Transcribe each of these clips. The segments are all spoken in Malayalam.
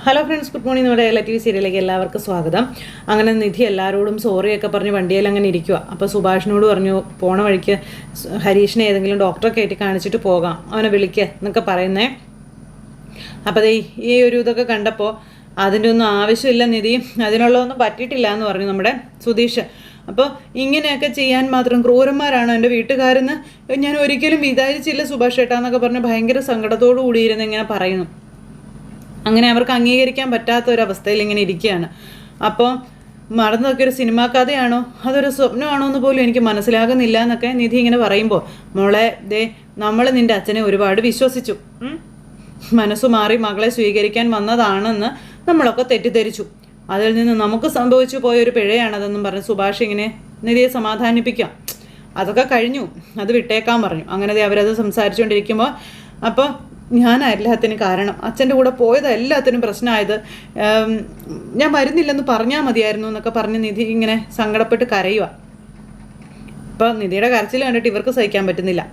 Hello friends, good morning. നമ്മുടെ എല്ലാ ടി വി സീരിയലിലേക്ക് എല്ലാവർക്കും സ്വാഗതം. അങ്ങനെ നിധി എല്ലാവരോടും സോറിയൊക്കെ പറഞ്ഞ് വണ്ടിയിൽ അങ്ങനെ ഇരിക്കുക. അപ്പോൾ സുഭാഷിനോട് പറഞ്ഞു, പോണ വഴിക്ക് ഹരീഷിനെ ഏതെങ്കിലും ഡോക്ടറെ കയറ്റി കാണിച്ചിട്ട് പോകാം, അവനെ വിളിക്കുക എന്നൊക്കെ പറയുന്നേ. അപ്പോൾ ഈ ഒരു ഇതൊക്കെ കണ്ടപ്പോൾ അതിൻ്റെ ഒന്നും ആവശ്യമില്ല നിധി, അതിനുള്ളതൊന്നും പറ്റിയിട്ടില്ല എന്ന് പറഞ്ഞു നമ്മുടെ സുധീഷ്. അപ്പോൾ ഇങ്ങനെയൊക്കെ ചെയ്യാൻ മാത്രം ക്രൂരന്മാരാണ് എൻ്റെ വീട്ടുകാരെന്ന് ഞാൻ ഒരിക്കലും വിചാരിച്ചില്ല സുഭാഷ് ചേട്ടാന്നൊക്കെ പറഞ്ഞ് ഭയങ്കര സങ്കടത്തോടു കൂടിയിരുന്ന് ഇങ്ങനെ പറയുന്നു. അങ്ങനെ അവർക്ക് അംഗീകരിക്കാൻ പറ്റാത്ത ഒരവസ്ഥയിൽ ഇങ്ങനെ ഇരിക്കുകയാണ്. അപ്പോൾ മറന്നതൊക്കെ ഒരു സിനിമാ കഥയാണോ അതൊരു സ്വപ്നമാണോ എന്ന് പോലും എനിക്ക് മനസ്സിലാകുന്നില്ല എന്നൊക്കെ നിധി ഇങ്ങനെ പറയുമ്പോൾ, മോളെ നമ്മൾ നിൻ്റെ അച്ഛനെ ഒരുപാട് വിശ്വസിച്ചു, മനസ്സു മാറി മകളെ സ്വീകരിക്കാൻ വന്നതാണെന്ന് നമ്മളൊക്കെ തെറ്റിദ്ധരിച്ചു. അതിൽ നിന്ന് നമുക്ക് സംഭവിച്ചു പോയൊരു പിഴയാണതെന്നും പറഞ്ഞ് സുഭാഷ് ഇങ്ങനെ നിധിയെ സമാധാനിപ്പിക്കാം. അതൊക്കെ കഴിഞ്ഞു, അത് വിട്ടേക്കാൻ പറഞ്ഞു. അങ്ങനെ അവരത് സംസാരിച്ചുകൊണ്ടിരിക്കുമ്പോൾ, അപ്പോൾ ഞാൻ എല്ലാത്തിനും കാരണം, അച്ഛൻ്റെ കൂടെ പോയത് എല്ലാത്തിനും പ്രശ്നമായത്, ഞാൻ വരുന്നില്ലെന്ന് പറഞ്ഞാൽ മതിയായിരുന്നു എന്നൊക്കെ പറഞ്ഞ് നിധി ഇങ്ങനെ സങ്കടപ്പെട്ട് കരയുക. അപ്പോൾ നിധിയുടെ കരച്ചിൽ കണ്ടിട്ട് ഇവർക്ക് സഹിക്കാൻ പറ്റുന്നില്ല.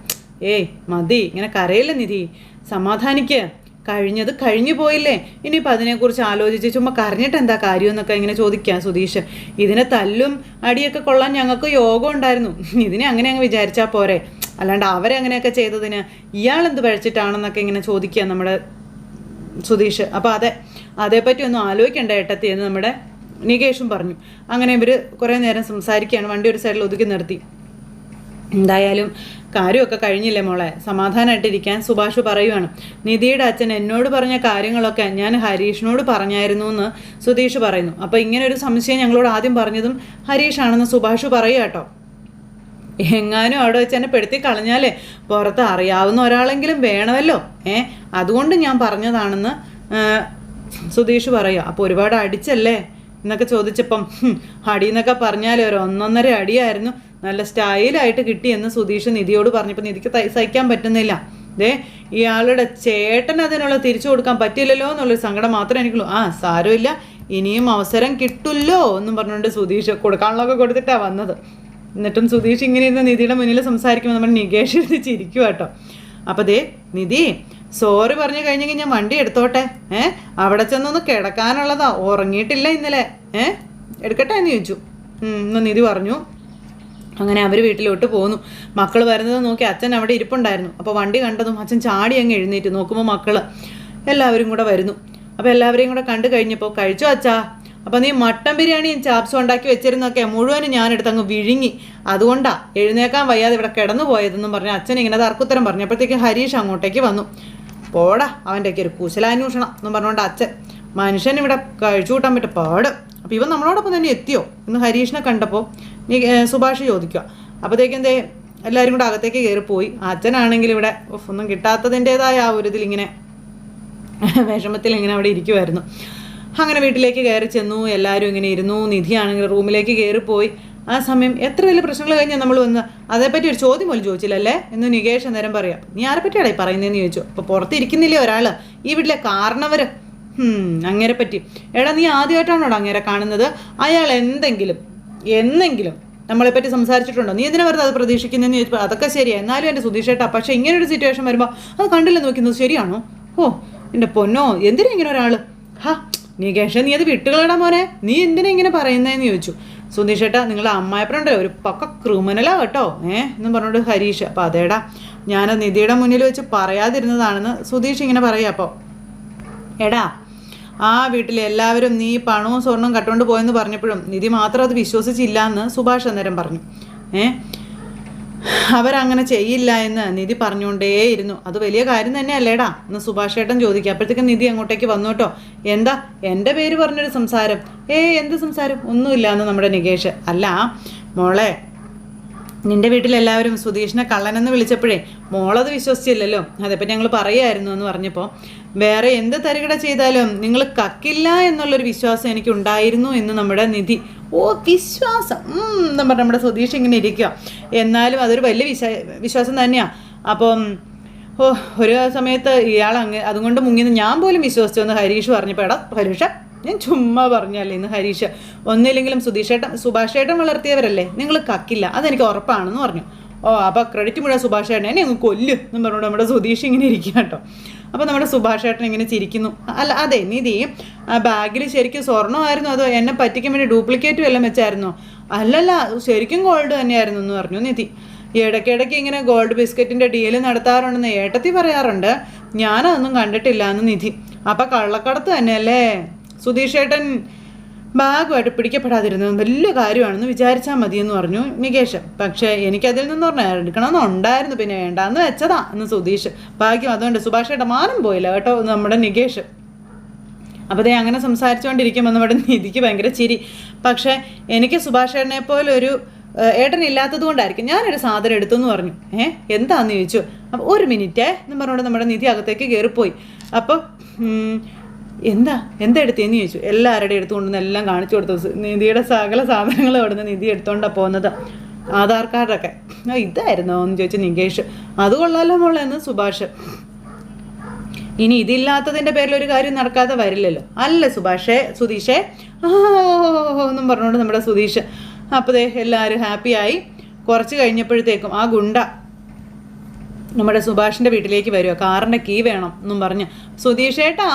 മതി, ഇങ്ങനെ കരയില്ല നിധി, സമാധാനിക്കുക, കഴിഞ്ഞത് കഴിഞ്ഞു പോയില്ലേ, ഇനിയിപ്പോൾ അതിനെക്കുറിച്ച് ആലോചിച്ച് ചുമ്മാ കരഞ്ഞിട്ട് എന്താ കാര്യം എന്നൊക്കെ ഇങ്ങനെ ചോദിക്കാം സുധീഷ്. ഇതിനെ തല്ലും അടിയൊക്കെ കൊള്ളാൻ ഞങ്ങൾക്ക് യോഗം ഉണ്ടായിരുന്നു, ഇതിനെ അങ്ങനെ അങ്ങ് വിചാരിച്ചാൽ പോരെ, അല്ലാണ്ട് അവരെങ്ങനെയൊക്കെ ചെയ്തതിന് ഇയാളെന്ത് പഴിച്ചിട്ടാണെന്നൊക്കെ ഇങ്ങനെ ചോദിക്കുക നമ്മുടെ സുധീഷ്. അപ്പോൾ അതേപ്പറ്റി ഒന്നും ആലോചിക്കേണ്ട ഏട്ടത്തി എന്ന് നമ്മുടെ നികേഷും പറഞ്ഞു. അങ്ങനെ ഇവർ കുറേ നേരം സംസാരിക്കുകയാണ്. വണ്ടി ഒരു സൈഡിൽ ഒതുക്കി നിർത്തി. എന്തായാലും കാര്യമൊക്കെ കഴിഞ്ഞില്ലേ മോളെ, സമാധാനമായിട്ടിരിക്കാൻ സുഭാഷ് പറയുവാണ്. നിധിയുടെ അച്ഛൻ എന്നോട് പറഞ്ഞ കാര്യങ്ങളൊക്കെ ഞാൻ ഹരീഷിനോട് പറഞ്ഞായിരുന്നു എന്ന് സുധീഷ് പറയുന്നു. അപ്പോൾ ഇങ്ങനെ ഒരു സംശയം ഞങ്ങളോട് ആദ്യം പറഞ്ഞതും ഹരീഷാണെന്ന് സുഭാഷ് പറയുക കേട്ടോ. എങ്ങാനും അവിടെ വെച്ച് എന്നെ പെടുത്തി കളഞ്ഞാലേ പുറത്ത് അറിയാവുന്ന ഒരാളെങ്കിലും വേണമല്ലോ, അതുകൊണ്ട് ഞാൻ പറഞ്ഞതാണെന്ന് സുധീഷ് പറയുക. അപ്പോൾ ഒരുപാട് അടിച്ചല്ലേ എന്നൊക്കെ ചോദിച്ചപ്പം, അടിയെന്നൊക്കെ പറഞ്ഞാൽ ഒരു 1.5 അടിയായിരുന്നു, നല്ല സ്റ്റൈലായിട്ട് കിട്ടിയെന്ന് സുധീഷ് നിധിയോട് പറഞ്ഞപ്പോൾ നിധിക്ക് സഹിക്കാൻ പറ്റുന്നില്ല. ഇയാളുടെ ചേട്ടൻ അതിനുള്ള തിരിച്ചു കൊടുക്കാൻ പറ്റില്ലല്ലോ എന്നുള്ളൊരു സങ്കടം മാത്രമേ എനിക്കുള്ളൂ. സാരമില്ല, ഇനിയും അവസരം കിട്ടുമല്ലോ എന്നും പറഞ്ഞുകൊണ്ട് സുധീഷ് കൊടുക്കാനുള്ളതൊക്കെ കൊടുത്തിട്ടാണ് വന്നത്. എന്നിട്ടും സുധീഷ് ഇങ്ങനെ ഇരുന്ന് നിധിയുടെ മുന്നിൽ സംസാരിക്കുമ്പോൾ നമ്മൾ നികേഷ് ഇരുന്ന് ചിരിക്കുക കേട്ടോ. അപ്പോൾ നിധി സോറി പറഞ്ഞു കഴിഞ്ഞെങ്കിൽ ഞാൻ വണ്ടി എടുത്തോട്ടെ, അവിടെ ചെന്നൊന്ന് കിടക്കാനുള്ളതാ, ഉറങ്ങിയിട്ടില്ല ഇന്നലെ, എടുക്കട്ടെ എന്ന് ചോദിച്ചു. എന്ന് നിധി പറഞ്ഞു. അങ്ങനെ അവർ വീട്ടിലോട്ട് പോന്നു. മക്കൾ വരുന്നത് നോക്കി അച്ഛൻ അവിടെ ഇരിപ്പുണ്ടായിരുന്നു. അപ്പോൾ വണ്ടി കണ്ടതും അച്ഛൻ ചാടി അങ്ങ് എഴുന്നേറ്റ്. നോക്കുമ്പോൾ മക്കൾ എല്ലാവരും കൂടെ വരുന്നു. അപ്പോൾ എല്ലാവരെയും കൂടെ കണ്ടു കഴിഞ്ഞപ്പോൾ, കഴിച്ചോ അച്ഛാ, അപ്പോൾ നീ മട്ടൻ ബിരിയാണിയും ചാപ്സും ഉണ്ടാക്കി വെച്ചിരുന്നൊക്കെ മുഴുവനും ഞാനെടുത്ത് അങ്ങ് വിഴുങ്ങി, അതുകൊണ്ടാണ് എഴുന്നേക്കാൻ വയ്യാതെ ഇവിടെ കിടന്നു പോയതെന്നും പറഞ്ഞ് അച്ഛൻ ഇങ്ങനെ തർക്കുത്തരം പറഞ്ഞപ്പോഴത്തേക്ക് ഹരീഷ് അങ്ങോട്ടേക്ക് വന്നു. പോടാ അവൻ്റെയൊക്കെ ഒരു കുശലാന്വേഷണം എന്നും പറഞ്ഞുകൊണ്ട് അച്ഛൻ, മനുഷ്യൻ ഇവിടെ കഴിച്ചു കൂട്ടാൻ പറ്റും പാട്. അപ്പോൾ ഇവൻ നമ്മളോടൊപ്പം തന്നെ എത്തിയോ എന്ന് ഹരീഷിനെ കണ്ടപ്പോൾ സുഭാഷ് ചോദിക്കുക. അപ്പോഴത്തേക്കും എല്ലാവരും കൂടെ അകത്തേക്ക് കയറിപ്പോയി. അച്ഛനാണെങ്കിൽ ഇവിടെ ഒന്നും കിട്ടാത്തതിൻ്റെതായ ആ ഒരു ഇതിലിങ്ങനെ വിഷമത്തിൽ ഇങ്ങനെ അവിടെ ഇരിക്കുമായിരുന്നു. അങ്ങനെ വീട്ടിലേക്ക് കയറി ചെന്നു, എല്ലാവരും ഇങ്ങനെ ഇരുന്നു. നിധിയാണെങ്കിൽ റൂമിലേക്ക് കയറിപ്പോയി. ആ സമയം എത്ര വലിയ പ്രശ്നങ്ങൾ കഴിഞ്ഞാൽ നമ്മൾ വന്ന് അതേപ്പറ്റി ഒരു ചോദ്യം പോലും ചോദിച്ചില്ലല്ലേ എന്ന് നികേഷ് അന്നേരം പറയാം. നീ ആരെ പറ്റിയാണേ പറയുന്നതെന്ന് ചോദിച്ചു. അപ്പോൾ പുറത്തിരിക്കുന്നില്ലേ ഒരാൾ, ഈ വീട്ടിലെ കാരണവർ, അങ്ങനെ പറ്റി. എടാ നീ ആദ്യമായിട്ടാണോടാ അങ്ങനെ കാണുന്നത്? അയാൾ എന്നെങ്കിലും നമ്മളെപ്പറ്റി സംസാരിച്ചിട്ടുണ്ടോ? നീ എന്തിനാ വെറുതെ അത് പ്രതീക്ഷിക്കുന്നതെന്ന് ചോദിച്ചപ്പോൾ അതൊക്കെ ശരിയാണ്, എന്നാലും എൻ്റെ സുധീഷേട്ടാ, പക്ഷേ ഇങ്ങനൊരു സിറ്റുവേഷൻ വരുമ്പോൾ അത് കണ്ടില്ലെന്ന് നോക്കുന്നത് ശരിയാണോ? എൻ്റെ പൊന്നോ, എന്തിനാ ഇങ്ങനെ ഒരാൾ? നികേഷ് നീ അത് വിട്ടുകളടാ മോനെ, നീ എന്തിനാ ഇങ്ങനെ പറയുന്നതെന്ന് ചോദിച്ചു. സുധീഷേട്ടാ, നിങ്ങളുടെ അമ്മായപ്പനുണ്ടല്ലോ ഒരു പക്ക ക്രിമിനലാ കേട്ടോ എന്നും പറഞ്ഞോണ്ട് ഹരീഷ്. അപ്പോൾ അതേടാ, ഞാൻ നിധിയുടെ മുന്നിൽ വെച്ച് പറയാതിരുന്നതാണെന്ന് സുധീഷ് ഇങ്ങനെ പറയുക. അപ്പോൾ എടാ, ആ വീട്ടിൽ എല്ലാവരും നീ പണവും സ്വർണവും കട്ടുകൊണ്ട് പോയെന്ന് പറഞ്ഞപ്പോഴും നിധി മാത്രം അത് വിശ്വസിച്ചില്ല എന്ന് സുഭാഷ് അന്നേരം പറഞ്ഞു. അവരങ്ങനെ ചെയ്യില്ല എന്ന് നിധി പറഞ്ഞുകൊണ്ടേയിരുന്നു. അത് വലിയ കാര്യം തന്നെയല്ലേടാ എന്ന് സുഭാഷ് ഏട്ടൻ ചോദിക്കുക. അപ്പോഴത്തേക്കും നിധി അങ്ങോട്ടേക്ക് വന്നു കേട്ടോ. എന്താ എൻ്റെ പേര് പറഞ്ഞൊരു സംസാരം? എന്ത് സംസാരം? ഒന്നുമില്ല എന്ന് നമ്മുടെ നികേഷ്. അല്ല മോളെ, നിൻ്റെ വീട്ടിലെല്ലാവരും സുധീഷിനെ കള്ളനെന്ന് വിളിച്ചപ്പോഴേ മോളത് വിശ്വസിച്ചില്ലല്ലോ, അതേപ്പറ്റി ഞങ്ങൾ പറയുമായിരുന്നു എന്ന് പറഞ്ഞപ്പോൾ, വേറെ എന്ത് തരികിട ചെയ്താലും നിങ്ങൾ കക്കില്ല എന്നുള്ളൊരു വിശ്വാസം എനിക്കുണ്ടായിരുന്നു എന്ന് നമ്മുടെ നിധി. വിശ്വാസം എന്ന് പറഞ്ഞാൽ നമ്മുടെ സുധീഷ് ഇങ്ങനെ ഇരിക്കുക. എന്നാലും അതൊരു വലിയ വിശ്വാസം തന്നെയാണ്. അപ്പം ഒരു സമയത്ത് ഇയാൾ അതുകൊണ്ട് മുങ്ങിന്ന് ഞാൻ പോലും വിശ്വസിച്ചു എന്ന് ഹരീഷ് പറഞ്ഞപ്പോൾ, എടാ ഹരീഷ, ഞാൻ ചുമ്മാ പറഞ്ഞല്ലേ ഇന്ന് ഹരീഷ്, ഒന്നില്ലെങ്കിലും സുഭാഷ് ഏട്ടൻ വളർത്തിയവരല്ലേ, നിങ്ങൾ കക്കില്ല, അതെനിക്ക് ഉറപ്പാണെന്ന് പറഞ്ഞു. അപ്പോൾ ക്രെഡിറ്റ് മുഴുവൻ സുഭാഷ് ഏട്ടൻ, എന്നെ അങ്ങ് കൊല്ലും എന്നും പറഞ്ഞുകൊണ്ട് നമ്മുടെ സുധീഷ് ഇങ്ങനെ ഇരിക്കുക കേട്ടോ. അപ്പോൾ നമ്മുടെ സുഭാഷ് ഏട്ടൻ ഇങ്ങനെ ചിരിക്കുന്നു. അല്ല അതെ നിധി, ആ ബാഗിൽ ശരിക്കും സ്വർണ്ണമായിരുന്നു അതോ എന്നെ പറ്റിക്കാൻ വേണ്ടി ഡ്യൂപ്ലിക്കേറ്റ് വല്ലതും വെച്ചായിരുന്നോ? അല്ലല്ല, ശരിക്കും ഗോൾഡ് തന്നെയായിരുന്നു എന്ന് പറഞ്ഞു നിധി. ഇടയ്ക്കിടയ്ക്ക് ഇങ്ങനെ ഗോൾഡ് ബിസ്ക്കറ്റിൻ്റെ ഡീല് നടത്താറുണ്ടെന്ന് ഏട്ടത്തി പറയാറുണ്ട്, ഞാനതൊന്നും കണ്ടിട്ടില്ല എന്ന് നിധി. അപ്പം കള്ളക്കടത്ത് തന്നെയല്ലേ? സുധീഷേട്ടൻ ബാഗുമായിട്ട് പിടിക്കപ്പെടാതിരുന്നത് വലിയ കാര്യമാണെന്ന് വിചാരിച്ചാൽ മതിയെന്ന് പറഞ്ഞു നികേഷ്. പക്ഷേ എനിക്കതിൽ നിന്ന് പറഞ്ഞാൽ എടുക്കണമെന്നുണ്ടായിരുന്നു, പിന്നെ വേണ്ടാന്ന് വെച്ചതാ എന്ന് സുധീഷ്. ഭാഗ്യം അതുകൊണ്ട് സുഭാഷേട്ട മാനം പോയില്ല കേട്ടോ നമ്മുടെ നികേഷ്. അപ്പോൾ അതേ അങ്ങനെ സംസാരിച്ചുകൊണ്ടിരിക്കുമ്പോൾ നമ്മുടെ നിധിക്ക് ഭയങ്കര ചിരി. പക്ഷേ എനിക്ക് സുഭാഷേട്ടനെ പോലെ ഒരു ഏട്ടനില്ലാത്തത് കൊണ്ടായിരിക്കും ഞാനൊരു സാധനം എടുത്തെന്ന് പറഞ്ഞു. എന്താന്ന് ചോദിച്ചു. അപ്പം ഒരു മിനിറ്റേ എന്ന് പറഞ്ഞുകൊണ്ട് നമ്മുടെ നിധി അകത്തേക്ക് കയറിപ്പോയി. അപ്പം എന്താ എടുത്തേന്ന് ചോദിച്ചു. എല്ലാവരുടെയും എടുത്തുകൊണ്ടുവന്ന് എല്ലാം കാണിച്ചു കൊടുത്തു. നിധിയുടെ സകല സാധനങ്ങളും അവിടുന്ന് നിധി എടുത്തുകൊണ്ടാണ് പോകുന്നത്. ആധാർ കാർഡൊക്കെ. ഇതായിരുന്നോ എന്ന് ചോദിച്ചു നികേഷ്. അത് കൊള്ളാലോ മോളെ എന്ന് സുഭാഷ്. ഇനി ഇതില്ലാത്തതിൻ്റെ പേരിൽ ഒരു കാര്യം നടക്കാതെ വരില്ലല്ലോ അല്ല സുധീഷേ എന്നും പറഞ്ഞുകൊണ്ട് നമ്മുടെ സുധീഷ്. അപ്പോൾ എല്ലാവരും ഹാപ്പിയായി. കുറച്ച് കഴിഞ്ഞപ്പോഴത്തേക്കും ആ ഗുണ്ട നമ്മുടെ സുഭാഷിൻ്റെ വീട്ടിലേക്ക് വരുമോ, കാറിൻ്റെ കീ വേണം എന്നും പറഞ്ഞ്. സുധീഷേട്ടാ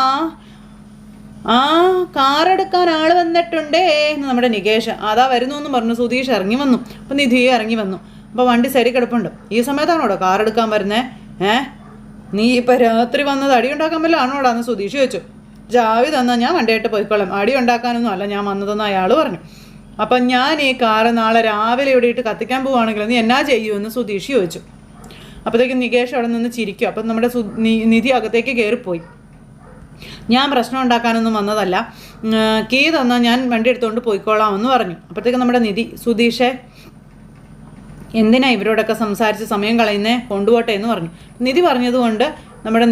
കാറെടുക്കാൻ ആൾ വന്നിട്ടുണ്ടേ എന്ന് നമ്മുടെ നികേഷ്. അതാ വരുന്നു എന്ന് പറഞ്ഞു. സുധീഷ് ഇറങ്ങി വന്നു. അപ്പം നിധിയെ ഇറങ്ങി വന്നു. അപ്പോൾ വണ്ടി സൈഡിൽ കിടപ്പുണ്ട്. ഈ സമയത്താണോടോ കാറെടുക്കാൻ വരുന്നേ? നീ ഇപ്പം രാത്രി വന്നത് അടി ഉണ്ടാക്കാൻ വല്ല ആണോടാ എന്ന് സുധീഷ് ചോദിച്ചു. ജാവി തന്നാൽ ഞാൻ വണ്ടിയായിട്ട് പോയിക്കോളാം, അടി ഉണ്ടാക്കാനൊന്നും അല്ല ഞാൻ വന്നതെന്ന് അയാൾ പറഞ്ഞു. അപ്പം ഞാൻ ഈ കാറ് നാളെ രാവിലെ ഇവിടെ ഇട്ട് കത്തിക്കാൻ പോവുകയാണെങ്കിൽ നീ എന്നാ ചെയ്യുമെന്ന് സുധീഷ് ചോദിച്ചു. അപ്പോഴത്തേക്കും നികേഷ് അവിടെ നിന്ന് ചിരിക്കും. അപ്പം നമ്മുടെ നിധി അകത്തേക്ക് കയറിപ്പോയി. ഞാൻ പ്രശ്നം ഉണ്ടാക്കാനൊന്നും വന്നതല്ല, കീ തന്നാൽ ഞാൻ വണ്ടി എടുത്തുകൊണ്ട് പോയിക്കോളാമെന്ന് പറഞ്ഞു. അപ്പോഴത്തേക്കും നമ്മുടെ സുധീഷെ എന്തിനാ ഇവരോടൊക്കെ സംസാരിച്ച് സമയം കളയുന്നേ, കൊണ്ടുപോട്ടെ എന്ന് പറഞ്ഞു. നിധി പറഞ്ഞതുകൊണ്ട് നമ്മുടെ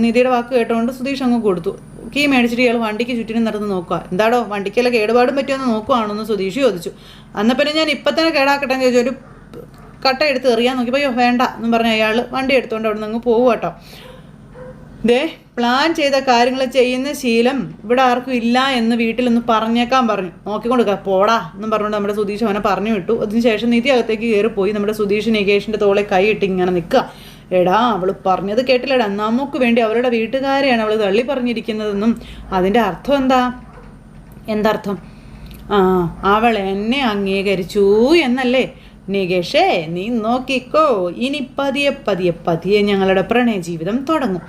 നിധിയുടെ വാക്ക് കേട്ടുകൊണ്ട് സുധീഷ് അങ്ങ് കൊടുത്തു. കീ മേടിച്ചിട്ട് ഇയാൾ വണ്ടിക്ക് ചുറ്റിനും നടന്ന് നോക്കുക. എന്താടോ വണ്ടിക്കെല്ലാം കേടുപാടും പറ്റുമെന്ന് നോക്കുവാണെന്ന് സുധീഷ് ചോദിച്ചു. അന്ന് പിന്നെ ഞാൻ ഇപ്പം തന്നെ കേടാക്കട്ടെ എന്ന് ചോദിച്ചു. ഒരു കട്ട എടുത്ത് എറിയാൻ നോക്കിയപ്പോൾ വേണ്ട എന്നും പറഞ്ഞ അയാൾ വണ്ടി എടുത്തുകൊണ്ട് അവിടെ നിന്ന് അങ്ങ് പോകും കേട്ടോ. പ്ലാൻ ചെയ്ത കാര്യങ്ങൾ ചെയ്യുന്ന ശീലം ഇവിടെ ആർക്കും ഇല്ല എന്ന് വീട്ടിലൊന്ന് പറഞ്ഞേക്കാൻ പറഞ്ഞു. നോക്കിക്കൊടുക്കുക പോടാ എന്നും പറഞ്ഞുകൊണ്ട് നമ്മുടെ സുധീഷ് അവനെ പറഞ്ഞു വിട്ടു. അതിനുശേഷം നിധി അകത്തേക്ക് കയറിപ്പോയി. നമ്മുടെ സുധീഷ് നികേഷിൻ്റെ തോളെ കൈയിട്ട് ഇങ്ങനെ നിൽക്കുക. എടാ അവൾ പറഞ്ഞത് കേട്ടില്ലടാ, നമുക്ക് വേണ്ടി അവരുടെ വീട്ടുകാരെയാണ് അവൾ തള്ളി പറഞ്ഞിരിക്കുന്നതെന്നും അതിൻ്റെ അർത്ഥം എന്തർത്ഥം? അവൾ എന്നെ അംഗീകരിച്ചു എന്നല്ലേ? നികേഷേ നീ നോക്കിക്കോ, ഇനി പതിയെ ഞങ്ങളുടെ പ്രണയ ജീവിതം തുടങ്ങും.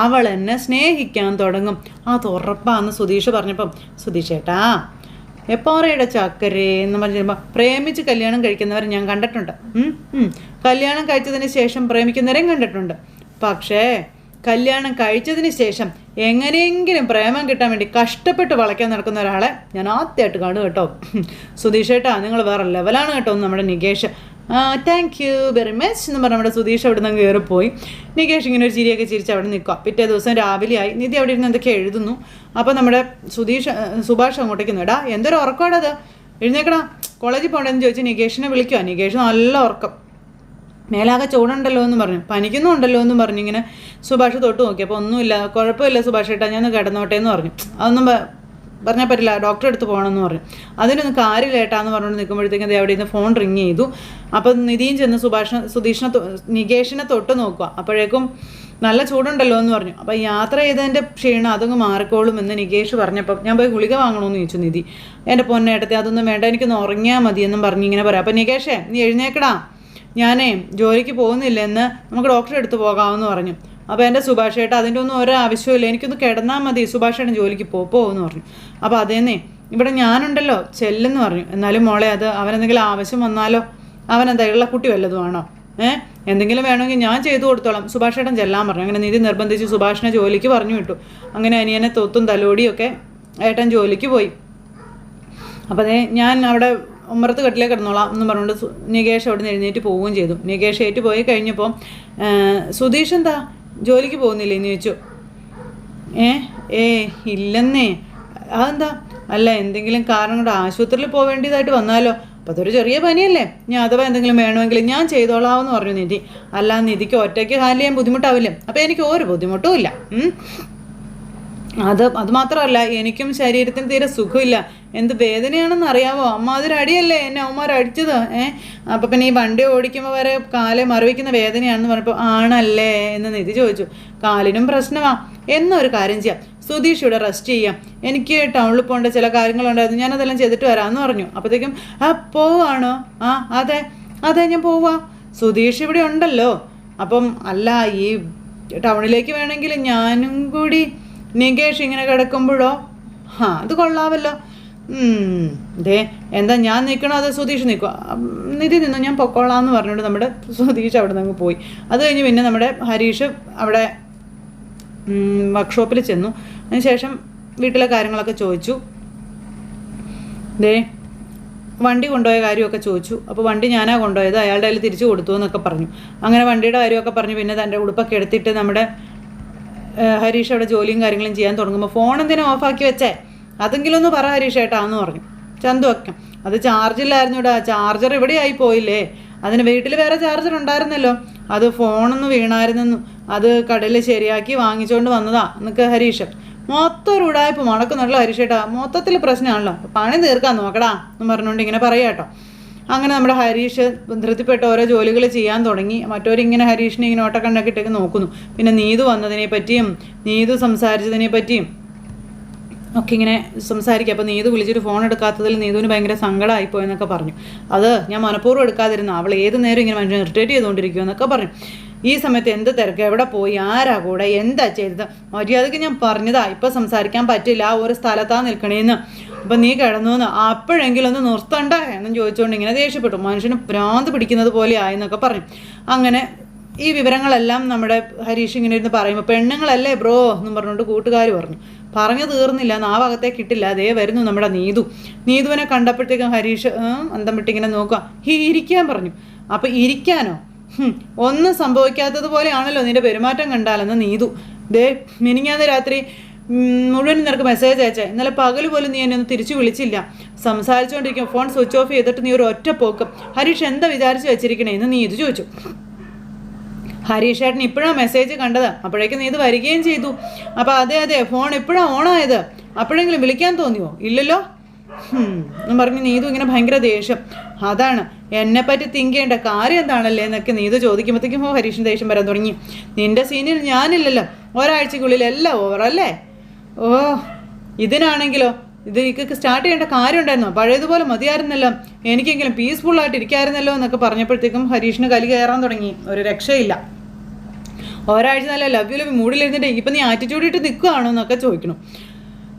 അവൾ എന്നെ സ്നേഹിക്കാൻ തുടങ്ങും, അത് ഉറപ്പാന്ന് സുധീഷ് പറഞ്ഞപ്പം സുധീഷേട്ടാ എപ്പോറയുടെ ചക്കരേ എന്ന് പറഞ്ഞപ്പോൾ പ്രേമിച്ച് കല്യാണം കഴിക്കുന്നവരെ ഞാൻ കണ്ടിട്ടുണ്ട്. കല്യാണം കഴിച്ചതിന് ശേഷം പ്രേമിക്കുന്നവരെയും കണ്ടിട്ടുണ്ട്. പക്ഷേ കല്യാണം കഴിച്ചതിന് ശേഷം എങ്ങനെയെങ്കിലും പ്രേമം കിട്ടാൻ വേണ്ടി കഷ്ടപ്പെട്ട് വളയ്ക്കാൻ നടക്കുന്ന ഒരാളെ ഞാൻ ആദ്യമായിട്ട് കാണും കേട്ടോ. സുധീഷേട്ടാ നിങ്ങൾ വേറെ ലെവലാണ് കേട്ടോ നമ്മുടെ Nikesh. Thank you very much എന്ന് പറഞ്ഞാൽ നമ്മുടെ സുധീഷ് അവിടെ നിന്ന് കയറിപ്പോയി. നികേഷ് ഇങ്ങനെ ഒരു ചിരിയൊക്കെ ചിരിച്ച് അവിടെ നിൽക്കുക. പിറ്റേ ദിവസം രാവിലെയായി. നിധി അവിടെ ഇരുന്ന് എന്തൊക്കെ എഴുതുന്നു. അപ്പോൾ നമ്മുടെ സുഭാഷ് അങ്ങോട്ടേക്ക് നേടാ എന്തൊരു ഉറക്കമാണ് അത്, എഴുന്നേക്കടാ കോളേജിൽ പോകണ്ടെന്ന് ചോദിച്ച് നികേഷിനെ വിളിക്കുക. നികേഷ് നല്ല ഉറക്കം, മേലാകെ ചൂടുണ്ടല്ലോ എന്ന് പറഞ്ഞു, പനിക്കുന്നുണ്ടല്ലോ എന്നും പറഞ്ഞു. ഇങ്ങനെ സുഭാഷ് തൊട്ട് നോക്കി. അപ്പോൾ ഒന്നുമില്ല, കുഴപ്പമില്ല സുഭാഷ് ഏട്ടാ ഞാൻ കിടന്നോട്ടെ എന്ന് പറഞ്ഞു. അതൊന്നും പറഞ്ഞാൽ പറ്റില്ല, ഡോക്ടറെ അടുത്ത് പോകണമെന്ന് പറഞ്ഞു. അതിനൊന്നും കാര്യമില്ല ഏട്ടാന്ന് പറഞ്ഞുകൊണ്ട് നിൽക്കുമ്പോഴത്തേക്കും അവിടെ നിന്ന് ഫോൺ റിങ് ചെയ്തു. അപ്പോൾ നിധിയും ചെന്ന് നികേഷിനെ തൊട്ട് നോക്കുക. അപ്പോഴേക്കും നല്ല ചൂടുണ്ടല്ലോ എന്ന് പറഞ്ഞു. അപ്പോൾ യാത്ര ചെയ്തതിൻ്റെ ക്ഷീണം അതങ്ങ് മാറിക്കോളും എന്ന് നികേഷ് പറഞ്ഞപ്പം ഞാൻ പോയി ഗുളിക വാങ്ങണമെന്ന് ചോദിച്ചു നിധി. എൻ്റെ പൊന്നേട്ടത്തെ അതൊന്നും വേണ്ട, എനിക്കൊന്ന് ഉറങ്ങിയാൽ മതിയെന്നും പറഞ്ഞ് ഇങ്ങനെ പറയാം. അപ്പോൾ നികേഷേ നീ എഴുന്നേക്കടാ, ഞാനേ ജോലിക്ക് പോകുന്നില്ലെന്ന് നമുക്ക് ഡോക്ടറെ അടുത്ത് പോകാമെന്ന് പറഞ്ഞു. അപ്പോൾ എൻ്റെ സുഭാഷേട്ട അതിൻ്റെ ഒന്നും ഓരോ ആവശ്യമില്ല, എനിക്കൊന്ന് കിടന്നാൽ മതി, സുഭാഷേട്ടൻ ജോലിക്ക് പോകുമെന്ന് പറഞ്ഞു. അപ്പോൾ അതേന്നേ ഇവിടെ ഞാനുണ്ടല്ലോ ചെല്ലെന്ന് പറഞ്ഞു. എന്നാലും മോളെ അത് അവനെന്തെങ്കിലും ആവശ്യം വന്നാലോ, അവനെന്താ ഉള്ള കുട്ടി വല്ലതുമാണോ? എന്തെങ്കിലും വേണമെങ്കിൽ ഞാൻ ചെയ്തു കൊടുത്തോളാം, സുഭാഷേട്ടൻ ചെല്ലാൻ പറഞ്ഞു. അങ്ങനെ നിധി നിർബന്ധിച്ച് സുഭാഷിനെ ജോലിക്ക് പറഞ്ഞു വിട്ടു. അങ്ങനെ അനിയനെ തൊത്തും തലോടിയൊക്കെ ഏട്ടൻ ജോലിക്ക് പോയി. അപ്പോൾ ഞാൻ അവിടെ ഉമ്മറത്ത് കട്ടിലേക്ക് കിടന്നോളാം എന്ന് പറഞ്ഞുകൊണ്ട് നികേഷ് അവിടെ നിന്ന് എഴുന്നേറ്റ് പോവുകയും ചെയ്തു. നികേഷ് ഏറ്റു പോയി കഴിഞ്ഞപ്പോൾ സുധീഷ് എന്താ ജോലിക്ക് പോകുന്നില്ലേ എന്ന് ചോദിച്ചു. ഇല്ലെന്നേ. അതെന്താ? അല്ല എന്തെങ്കിലും കാരണം കൊണ്ട് ആശുപത്രിയിൽ പോവേണ്ടതായിട്ട് വന്നാലോ? അപ്പോൾ അതൊരു ചെറിയ പനിയല്ലേ, ഞാൻ അഥവാ എന്തെങ്കിലും വേണമെങ്കിൽ ഞാൻ ചെയ്തോളാമെന്ന് പറഞ്ഞു നിധി. അല്ല നിധിക്ക് ഒറ്റയ്ക്ക് ഹാൻഡിൽ ചെയ്യാൻ ബുദ്ധിമുട്ടാവില്ലേ? അപ്പോൾ എനിക്ക് ഒരു ബുദ്ധിമുട്ടും ഇല്ല. അത് മാത്രമല്ല എനിക്കും ശരീരത്തിന് തീരെ സുഖമില്ല, എന്ത് വേദനയാണെന്ന് അറിയാമോ? അമ്മാതിരി അടിയല്ലേ എന്നെ അവന്മാർ അടിച്ചത്. അപ്പോൾ പിന്നെ ഈ വണ്ടി ഓടിക്കുമ്പോൾ വരെ കാലെ മറിവയ്ക്കുന്ന വേദനയാണെന്ന് പറഞ്ഞപ്പോൾ ആണല്ലേ എന്ന് നിധി ചോദിച്ചു. കാലിനും പ്രശ്നമാ. എന്നൊരു കാര്യം ചെയ്യാം, സുധീഷ് ഇവിടെ റെസ്റ്റ് ചെയ്യാം, എനിക്ക് ടൗണിൽ പോകേണ്ട ചില കാര്യങ്ങളുണ്ടായിരുന്നു, ഞാനതെല്ലാം ചെയ്തിട്ട് വരാമെന്ന് പറഞ്ഞു. അപ്പോഴത്തേക്കും പോവാണോ? അതെ അതെ ഞാൻ പോവാ, സുധീഷ് ഇവിടെ ഉണ്ടല്ലോ. അപ്പം അല്ല, ഈ ടൗണിലേക്ക് വേണമെങ്കിൽ ഞാനും കൂടി നികേഷ് ഇങ്ങനെ കിടക്കുമ്പോഴോ? അത് കൊള്ളാമല്ലോ. എന്താ ഞാൻ നിൽക്കണോ അതോ സുധീഷ് നിൽക്കുക? നിധി നിന്നു, ഞാൻ പൊക്കോളാന്ന് പറഞ്ഞുകൊണ്ട് നമ്മുടെ സുധീഷ് അവിടെ നിന്ന് പോയി. അത് കഴിഞ്ഞ് പിന്നെ നമ്മുടെ ഹരീഷ് അവിടെ വർക്ക്ഷോപ്പിൽ ചെന്നു. അതിനുശേഷം വീട്ടിലെ കാര്യങ്ങളൊക്കെ ചോദിച്ചു. വണ്ടി കൊണ്ടുപോയ കാര്യമൊക്കെ ചോദിച്ചു. അപ്പോൾ വണ്ടി ഞാനാ കൊണ്ടുപോയത്, അയാളുടെ കയ്യിൽ തിരിച്ചു കൊടുത്തു എന്നൊക്കെ പറഞ്ഞു. അങ്ങനെ വണ്ടിയുടെ കാര്യമൊക്കെ പറഞ്ഞു. പിന്നെ തൻ്റെ ഉടുപ്പൊക്കെ എടുത്തിട്ട് നമ്മുടെ ഹരീഷ് അവിടെ ജോലിയും കാര്യങ്ങളും ചെയ്യാൻ തുടങ്ങുമ്പോൾ ഫോൺ എന്തിനാ ഓഫാക്കി വെച്ചേ, അതെങ്കിലും ഒന്ന് പറ ഹരീഷ് ഏട്ടാന്ന് പറഞ്ഞു. ചന്തു വയ്ക്കാം, അത് ചാർജില്ലായിരുന്നു ഇടാ, ചാർജർ ഇവിടെ ആയി പോയില്ലേ, അതിന് വീട്ടിൽ വേറെ ചാർജർ ഉണ്ടായിരുന്നല്ലോ, അത് ഫോണൊന്ന് വീണായിരുന്നെന്നു, അത് കടയിൽ ശരിയാക്കി വാങ്ങിച്ചുകൊണ്ട് വന്നതാ എന്നൊക്കെ ഹരീഷ്. മൊത്തം ഒരു ഉടായ്പ മണക്കുന്നുള്ള ഹരീഷേട്ടാ, മൊത്തത്തിൽ പ്രശ്നമാണല്ലോ, പണി തീർക്കാൻ നോക്കടാ എന്ന് പറഞ്ഞുകൊണ്ട് ഇങ്ങനെ പറയാം കേട്ടോ. അങ്ങനെ നമ്മുടെ ഹരീഷ് ധൃതിപ്പെട്ട ഓരോ ജോലികൾ ചെയ്യാൻ തുടങ്ങി. മറ്റവരിങ്ങനെ ഹരീഷിനെ ഇങ്ങനെ ഓട്ടക്കണ്ണൊക്കെ ഇട്ടേക്ക് നോക്കുന്നു. പിന്നെ നീതു വന്നതിനെ പറ്റിയും നീതു സംസാരിച്ചതിനെ പറ്റിയും ഒക്കെ ഇങ്ങനെ സംസാരിക്കുക. അപ്പോൾ നീതു വിളിച്ചിട്ട് ഫോൺ എടുക്കാത്തതിൽ നീതുവിന് ഭയങ്കര സങ്കടമായിപ്പോയെന്നൊക്കെ പറഞ്ഞു. അത് ഞാൻ മനഃപൂർവ്വം എടുക്കാതിരുന്ന, അവൾ ഏത് നേരം ഇങ്ങനെ മനുഷ്യൻ ഇറിറ്റേറ്റ് ചെയ്തുകൊണ്ടിരിക്കുമോ എന്നൊക്കെ പറഞ്ഞു. ഈ സമയത്ത് എന്ത് തിരക്ക്, എവിടെ പോയി, ആരാ കൂടെ, എന്താ ചെയ്തത്, മര്യാദയ്ക്ക് ഞാൻ പറഞ്ഞതാ ഇപ്പം സംസാരിക്കാൻ പറ്റില്ല, ആ ഒരു സ്ഥലത്താ നിൽക്കണേന്ന്, അപ്പം നീ കിടന്നു എന്ന്, അപ്പോഴെങ്കിലും ഒന്ന് നിർത്തണ്ട എന്നും ചോദിച്ചുകൊണ്ട് ഇങ്ങനെ ദേഷ്യപ്പെട്ടു. മനുഷ്യന് ഭ്രാന്ത് പിടിക്കുന്നത് പോലെ ആയെന്നൊക്കെ പറഞ്ഞു. അങ്ങനെ ഈ വിവരങ്ങളെല്ലാം നമ്മുടെ ഹരീഷ് ഇങ്ങനെ ഇരുന്ന് പറയുമ്പോൾ പെണ്ണുങ്ങളല്ലേ ബ്രോ എന്നും പറഞ്ഞുകൊണ്ട് കൂട്ടുകാർ പറഞ്ഞു തീർന്നില്ല, നാവകത്തേക്ക് ഇട്ടില്ല. അതേ വരുന്നു നമ്മുടെ നീതുവിനെ കണ്ടപ്പോഴത്തേക്കും ഹരീഷ് അന്തം വിട്ടിങ്ങനെ നോക്കുക. ഇരിക്കാൻ പറഞ്ഞു. അപ്പം ഇരിക്കാനോ, ഒന്നും സംഭവിക്കാത്തതുപോലെയാണല്ലോ നിന്റെ പെരുമാറ്റം കണ്ടാലെന്ന് നീതു. മിനിങ്ങാന്ന് രാത്രി മുഴുവൻ നിനക്ക് മെസ്സേജ് അയച്ചേ, ഇന്നലെ പകൽ പോലും നീ എന്നെ ഒന്ന് തിരിച്ചു വിളിച്ചില്ല, സംസാരിച്ചുകൊണ്ടിരിക്കും, ഫോൺ സ്വിച്ച് ഓഫ് ചെയ്തിട്ട് നീ ഒരു ഒറ്റ പോക്കും, ഹരീഷ് എന്താ വിചാരിച്ച് വെച്ചിരിക്കണേ എന്ന് നീതു ചോദിച്ചു. ഹരീഷ് ഏട്ടൻ ഇപ്പോഴാണ് മെസ്സേജ് കണ്ടത്, അപ്പോഴേക്കും നീ ഇത് വരികയും ചെയ്തു. അപ്പോൾ അതെ ഫോൺ ഇപ്പോഴാണ് ഓണായത്, അപ്പോഴെങ്കിലും വിളിക്കാൻ തോന്നിയോ? ഇല്ലല്ലോ എന്ന് പറഞ്ഞ് നീതു ഇങ്ങനെ ഭയങ്കര ദേഷ്യം. അതാണ് എന്നെപ്പറ്റി തിങ്ക് ചെയ്യേണ്ട കാര്യം എന്താണല്ലേ എന്നൊക്കെ നീതു ചോദിക്കുമ്പോഴത്തേക്കും ഹരീഷിന് ദേഷ്യം വരാൻ തുടങ്ങി. നിന്റെ സീനിയർ ഞാനില്ലല്ലോ, ഒരാഴ്ചക്കുള്ളിൽ എല്ലാം ഓവറല്ലേ? ഇതിനാണെങ്കിലോ ഇത് ഇക്കൊക്കെ സ്റ്റാർട്ട് ചെയ്യേണ്ട കാര്യം ഉണ്ടായിരുന്നോ, പഴയതുപോലെ മതിയായിരുന്നല്ലോ, എനിക്കെങ്കിലും പീസ്ഫുള്ളായിട്ട് ഇരിക്കായിരുന്നല്ലോ എന്നൊക്കെ പറഞ്ഞപ്പോഴത്തേക്കും ഹരീഷിന് കലി കയറാൻ തുടങ്ങി. ഒരു രക്ഷയില്ല. ഒരാഴ്ച നല്ല ലവ് മൂഡിലിരുന്നിട്ട് ഇപ്പം നീ ആറ്റിറ്റ്യൂഡ് ഇട്ട് നിൽക്കുകയാണോ എന്നൊക്കെ ചോദിക്കണം.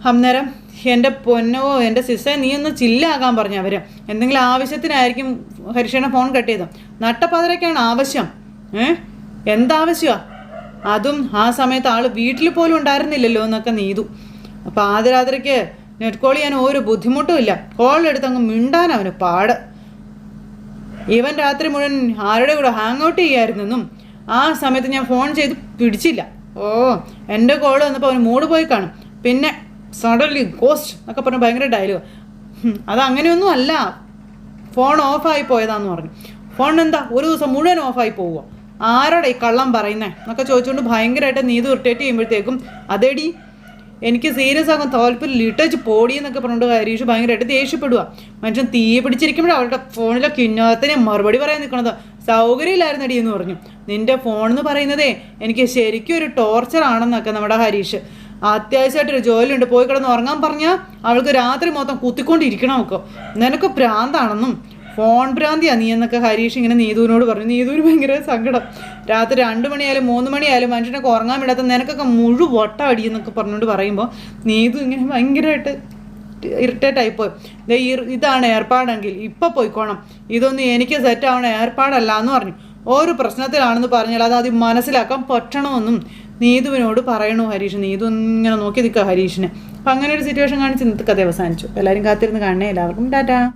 അന്നേരം എൻ്റെ പൊന്നോ എൻ്റെ സിസ്റ്ററെ നീ ഒന്ന് ചില്ലാകാൻ പറഞ്ഞു. അവർ എന്തെങ്കിലും ആവശ്യത്തിനായിരിക്കും ഹരീഷേനെ ഫോൺ കട്ട് ചെയ്തത്. നട്ടപ്പാതിരൊക്കെയാണ് ആവശ്യം. എന്താവശ്യമാണ്? അതും ആ സമയത്ത് ആൾ വീട്ടിൽ പോലും ഉണ്ടായിരുന്നില്ലല്ലോ എന്നൊക്കെ നീതു. പാതിരാത്രിക്ക് നെറ്റ് കോൾ ചെയ്യാൻ ഒരു ബുദ്ധിമുട്ടും ഇല്ല, കോളെടുത്ത് അങ്ങ് മിണ്ടാൻ അവന് പാട്. ഇവൻ രാത്രി മുഴുവൻ ആരുടെ കൂടെ ഹാങ് ഔട്ട് ചെയ്യായിരുന്നെന്നും ആ സമയത്ത് ഞാൻ ഫോൺ ചെയ്ത് പിടിച്ചില്ല. എൻ്റെ കോൾ വന്നപ്പോൾ അവന് മൂഡ് പോയി കാണും. പിന്നെ സഡൻലി ഗോസ്റ്റ് എന്നൊക്കെ പറഞ്ഞ് ഭയങ്കര ഡയലോഗ്. അതങ്ങനെയൊന്നും അല്ല, ഫോൺ ഓഫായി പോയതാന്ന് പറഞ്ഞു. ഫോൺ എന്താ ഒരു ദിവസം മുഴുവൻ ഓഫായി പോവുക, ആരോടെ ഈ കള്ളം പറയുന്നേ എന്നൊക്കെ ചോദിച്ചുകൊണ്ട് ഭയങ്കരമായിട്ട് നീതു ഇറിറ്റേറ്റ് ചെയ്യുമ്പോഴത്തേക്കും അതേടി എനിക്ക് സീരിയസ് ആകും, തോൽപ്പിൽ ഇട്ടേച്ച് പോടി എന്നൊക്കെ പറഞ്ഞുകൊണ്ട് ഹരീഷ് ഭയങ്കരമായിട്ട് ദേഷ്യപ്പെടുക. മനുഷ്യൻ തീ പിടിച്ചിരിക്കുമ്പോഴേ അവരുടെ ഫോണിലെ കിന്നത്തിന് മറുപടി പറയാൻ നിൽക്കണത്. സൗകര്യമില്ലായിരുന്നടി എന്ന് പറഞ്ഞു. നിൻ്റെ ഫോൺ എന്ന് പറയുന്നതേ എനിക്ക് ശരിക്കും ഒരു ടോർച്ചറാണെന്നൊക്കെ നമ്മുടെ ഹരീഷ്. അത്യാവശ്യമായിട്ടൊരു ജോലിയുണ്ട്, പോയി കിടന്ന് ഉറങ്ങാൻ പറഞ്ഞാൽ അവൾക്ക് രാത്രി മൊത്തം കുത്തിക്കൊണ്ടിരിക്കണം. ഒക്കെ നിനക്ക് ഭ്രാന്താണെന്നും ഫോൺ ഭ്രാന്തിയാണ് നീ എന്നൊക്കെ ഹരീഷ് ഇങ്ങനെ നീതുവിനോട് പറഞ്ഞു. നീതുവിന് ഭയങ്കര സങ്കടം. രാത്രി 2 മണിയായാലും 3 മണിയായാലും മനുഷ്യനൊക്കെ ഉറങ്ങാൻ വിടാത്ത നിനക്കൊക്കെ മുഴുവട്ട അടിയെന്നൊക്കെ പറഞ്ഞുകൊണ്ട് പറയുമ്പോൾ നീതു ഇങ്ങനെ ഭയങ്കരമായിട്ട് ഇറിറ്റേറ്റ് ആയിപ്പോയി. ഇതാണ് ഏർപ്പാടെങ്കിൽ ഇപ്പം പോയിക്കോണം, ഇതൊന്നും എനിക്ക് സെറ്റാവണ ഏർപ്പാടല്ല എന്ന് പറഞ്ഞു. ഒരു പ്രശ്നത്തിലാണെന്ന് പറഞ്ഞാൽ അത് ആദ്യം മനസ്സിലാക്കാൻ പറ്റണമെന്നും നീതുവിനോട് പറയണു ഹരീഷ്. നീതു ഇങ്ങനെ നോക്കി നിൽക്കുക ഹരീഷിനെ. അപ്പം അങ്ങനെ ഒരു സിറ്റുവേഷൻ കാണിച്ച് ഇന്നത്തെ കഥ അവസാനിച്ചു. എല്ലാവരും കാത്തിരുന്ന് കാണണേ. എല്ലാവർക്കും ടാറ്റാ.